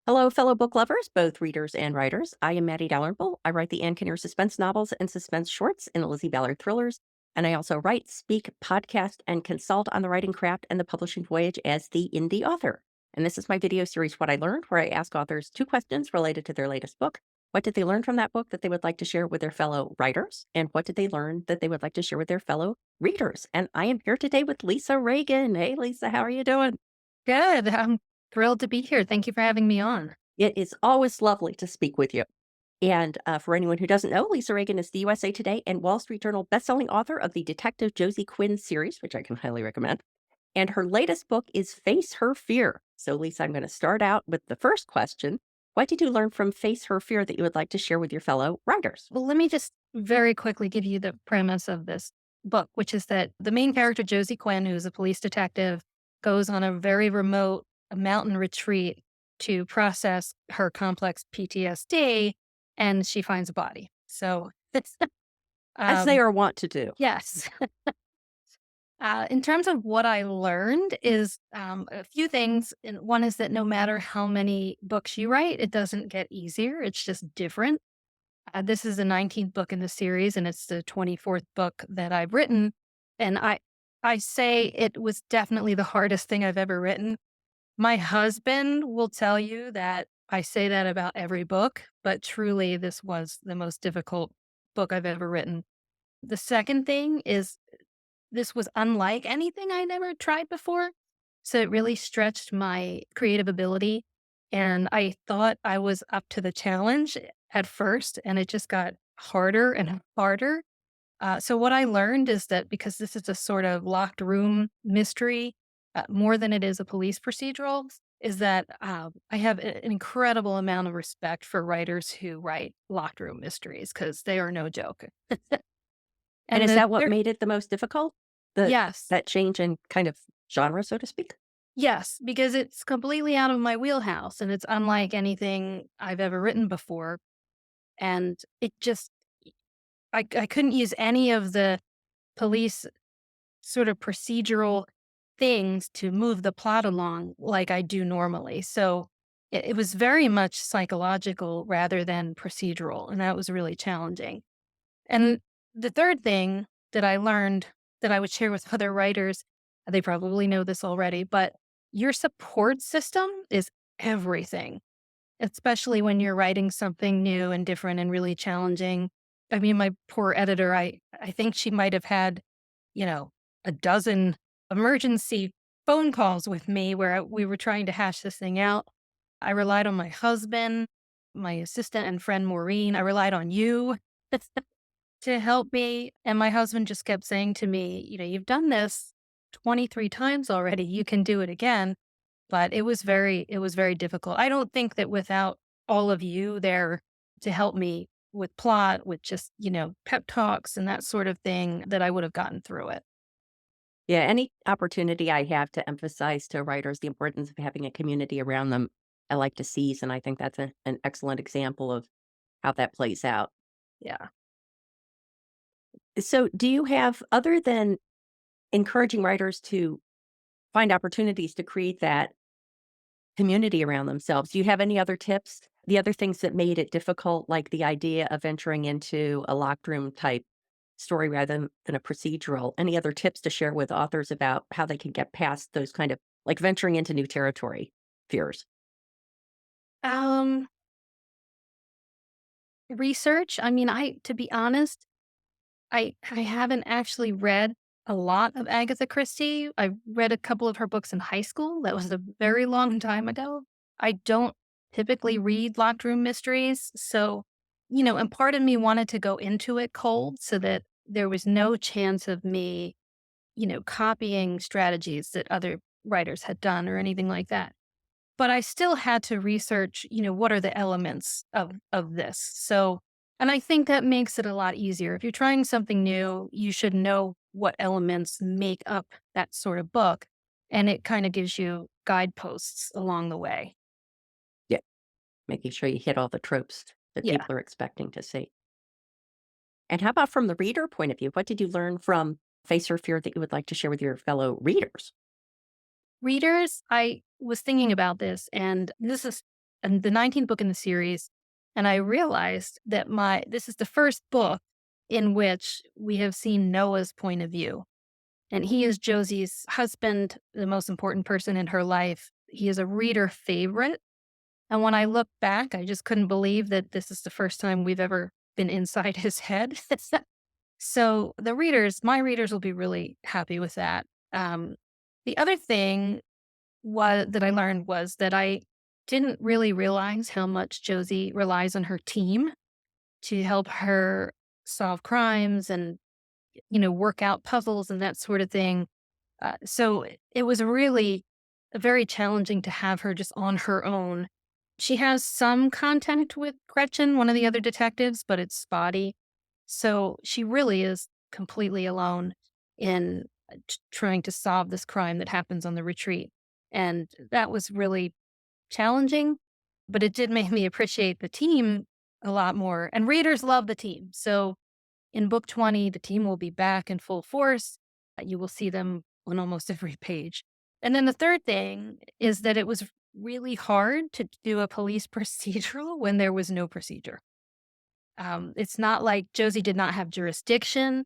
Hello, fellow book lovers, both readers and writers. I am Matty Dalrymple. I write the Ann Kinnear Suspense Novels and suspense shorts in the Lizzy Ballard Thrillers. And I also write, speak, podcast, and consult on the writing craft and the publishing voyage as the indie author. And this is my video series, What I Learned, where I ask authors two questions related to their latest book. What did they learn from that book that they would like to share with their fellow writers? And what did they learn that they would like to share with their fellow readers? And I am here today with Lisa Regan. Hey, Lisa, how are you doing? Good. I'm thrilled to be here. Thank you for having me on. It is always lovely to speak with you. And for anyone who doesn't know, Lisa Regan is the USA Today and Wall Street Journal bestselling author of the Detective Josie Quinn series, which I can highly recommend. And her latest book is Face Her Fear. So, Lisa, I'm going to start out with the first question. What did you learn from Face Her Fear that you would like to share with your fellow writers? Well, let me just very quickly give you the premise of this book, which is that the main character, Josie Quinn, who's a police detective, goes on a very remote mountain retreat to process her complex PTSD, and she finds a body. So it's, As they um, are wont to do. yes. In terms of what I learned is a few things. And one is that no matter how many books you write, it doesn't get easier. It's just different. This is the 19th book in the series, and it's the 24th book that I've written. And I say it was definitely the hardest thing I've ever written. My husband will tell you that I say that about every book, but truly, this was the most difficult book I've ever written. The second thing is this was unlike anything I'd ever tried before. So it really stretched my creative ability. And I thought I was up to the challenge at first, and it just got harder and harder. So, what I learned is that because this is a sort of locked room mystery, more than it is a police procedural, is that I have an incredible amount of respect for writers who write locked room mysteries because they are no joke. And And is the that what third, made it the most difficult? The yes, that change in kind of genre, so to speak? yes, because it's completely out of my wheelhouse and it's unlike anything I've ever written before. And it just, I couldn't use any of the police sort of procedural things to move the plot along like I do normally. So it was very much psychological rather than procedural. And that was really challenging. And the third thing that I learned that I would share with other writers, they probably know this already, but your support system is everything, especially when you're writing something new and different and really challenging. I mean, my poor editor, I think she might have had, you know, a dozen emergency phone calls with me where we were trying to hash this thing out. I relied on my husband, my assistant and friend Maureen. I relied on you to help me. And my husband just kept saying to me, you've done this 23 times already. You can do it again. But it was very difficult. I don't think that without all of you there to help me with plot, with just, pep talks and that sort of thing, that I would have gotten through it. Yeah, any opportunity I have to emphasize to writers the importance of having a community around them, I like to seize, and I think that's an excellent example of how that plays out. Yeah. So, do you have, other than encouraging writers to find opportunities to create that community around themselves, do you have any other tips? The other things that made it difficult, like the idea of venturing into a locked room type story rather than a procedural. Any other tips to share with authors about how they can get past those kind of, like, venturing into new territory fears? Um, Research. I mean, to be honest, I haven't actually read a lot of Agatha Christie. I read a couple of her books in high school. That was a very long time ago. I don't typically read locked room mysteries. So, and part of me wanted to go into it cold so that there was no chance of me, copying strategies that other writers had done or anything like that. But I still had to research, what are the elements of this. So, and I think that makes it a lot easier. If you're trying something new, you should know what elements make up that sort of book, and it kind of gives you guideposts along the way. Yeah, making sure you hit all the tropes that Yeah. people are expecting to see. And how about from the reader point of view? What did you learn from Face or Fear that you would like to share with your fellow readers? Readers, I was thinking about this, and this is the 19th book in the series, and I realized that this is the first book in which we have seen Noah's point of view. And he is Josie's husband, the most important person in her life. He is a reader favorite. And when I look back, I just couldn't believe that this is the first time we've ever been inside his head. So my readers will be really happy with that. Um, the other thing that I learned was that I didn't really realize how much Josie relies on her team to help her solve crimes and, work out puzzles and that sort of thing. So it was really very challenging to have her just on her own. She has some contact with Gretchen, one of the other detectives, but it's spotty. So she really is completely alone in trying to solve this crime that happens on the retreat. And that was really challenging, but it did make me appreciate the team a lot more. And readers love the team. So in book 20, the team will be back in full force. You will see them on almost every page. And then the third thing is that it was really hard to do a police procedural when there was no procedure. It's not like Josie did not have jurisdiction.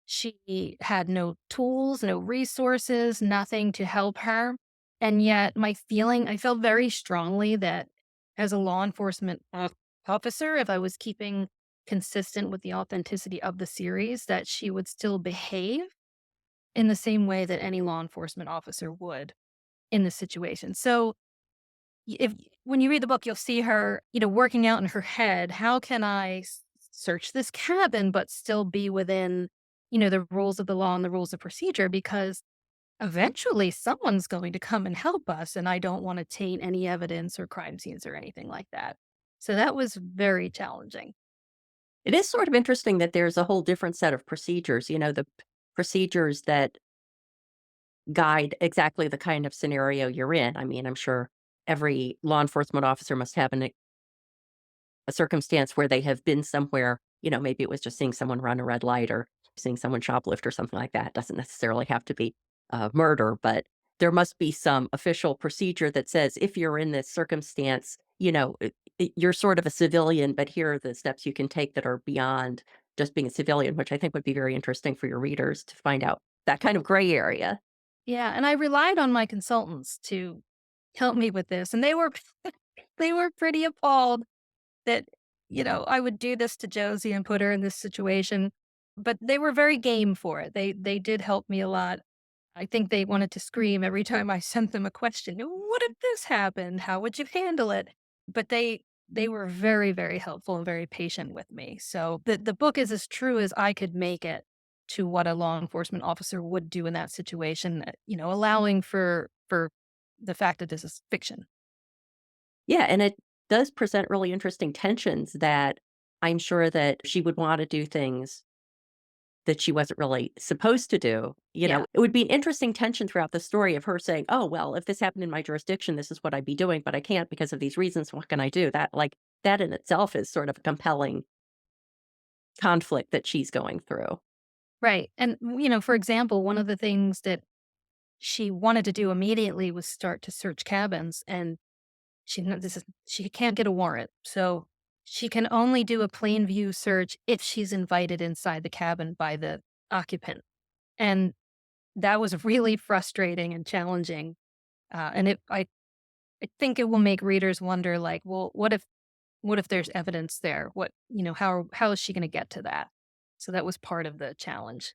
She had no tools, no resources, nothing to help her. And yet, I felt very strongly that as a law enforcement officer, if I was keeping consistent with the authenticity of the series, that she would still behave in the same way that any law enforcement officer would in this situation. So, if when you read the book, you'll see her, working out in her head, how can I search this cabin but still be within, the rules of the law and the rules of procedure because eventually someone's going to come and help us and I don't want to taint any evidence or crime scenes or anything like that. So that was very challenging. It is sort of interesting that there's a whole different set of procedures, the procedures that guide exactly the kind of scenario you're in. I mean, I'm sure every law enforcement officer must have a circumstance where they have been somewhere, maybe it was just seeing someone run a red light or seeing someone shoplift or something like that. Doesn't necessarily have to be murder, but there must be some official procedure that says if you're in this circumstance, you're sort of a civilian, but here are the steps you can take that are beyond just being a civilian, which I think would be very interesting for your readers to find out that kind of gray area. Yeah, and I relied on my consultants to help me with this, and they were they were pretty appalled that, I would do this to Josie and put her in this situation, but they were very game for it. They did help me a lot. I think they wanted to scream every time I sent them a question. What if this happened? How would you handle it? But they were very, very helpful and very patient with me. So the book is as true as I could make it to what a law enforcement officer would do in that situation, allowing for the fact that this is fiction. Yeah, and it does present really interesting tensions that I'm sure that she would want to do things that she wasn't really supposed to do. Yeah. It would be an interesting tension throughout the story of her saying, "Oh, well, if this happened in my jurisdiction, this is what I'd be doing, but I can't because of these reasons. What can I do?" That in itself is sort of a compelling conflict that she's going through. Right. And, for example, one of the things that she wanted to do immediately was start to search cabins. And she can't get a warrant. So she can only do a plain view search if she's invited inside the cabin by the occupant. And that was really frustrating and challenging. I think it will make readers wonder, like, well, what if there's evidence there? How is she going to get to that? So that was part of the challenge.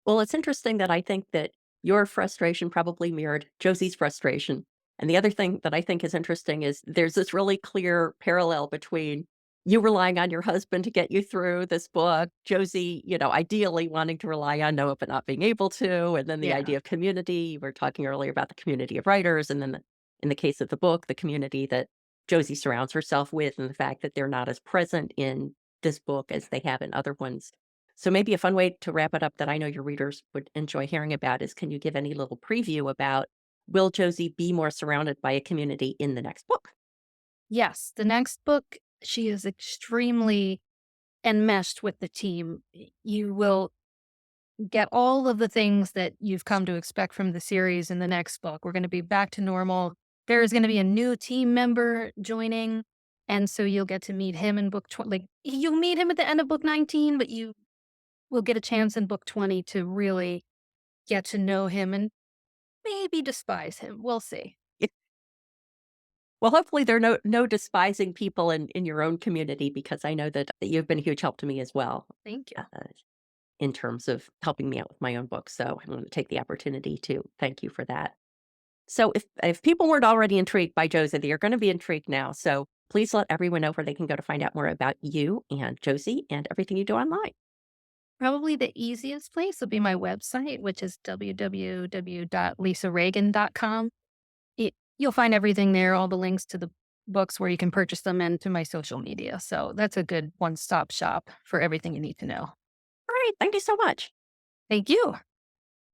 Well, it's interesting that I think that your frustration probably mirrored Josie's frustration. And the other thing that I think is interesting is there's this really clear parallel between you relying on your husband to get you through this book, Josie, ideally wanting to rely on Noah, but not being able to. And then the Yeah. idea of community. We were talking earlier about the community of writers. And then in the case of the book, the community that Josie surrounds herself with, and the fact that they're not as present in this book as they have in other ones. So maybe a fun way to wrap it up that I know your readers would enjoy hearing about is can you give any little preview about will Josie be more surrounded by a community in the next book? Yes. The next book, she is extremely enmeshed with the team. You will get all of the things that you've come to expect from the series in the next book. We're going to be back to normal. there is gonna be a new team member joining, and so you'll get to meet him in book 20. Like, you'll meet him at the end of book 19, but you will get a chance in book 20 to really get to know him and maybe despise him. We'll see. It well, hopefully, there are no despising people in your own community because I know that you've been a huge help to me as well, Thank you. uh, in terms of helping me out with my own book, so I want to take the opportunity to thank you for that. So if people weren't already intrigued by Josie, they're gonna be intrigued now, so please let everyone know where they can go to find out more about you and Josie and everything you do online. Probably the easiest place would be my website, which is www.lisareagan.com. You'll find everything there, all the links to the books where you can purchase them and to my social media. So that's a good one-stop shop for everything you need to know. All right, thank you so much. Thank you.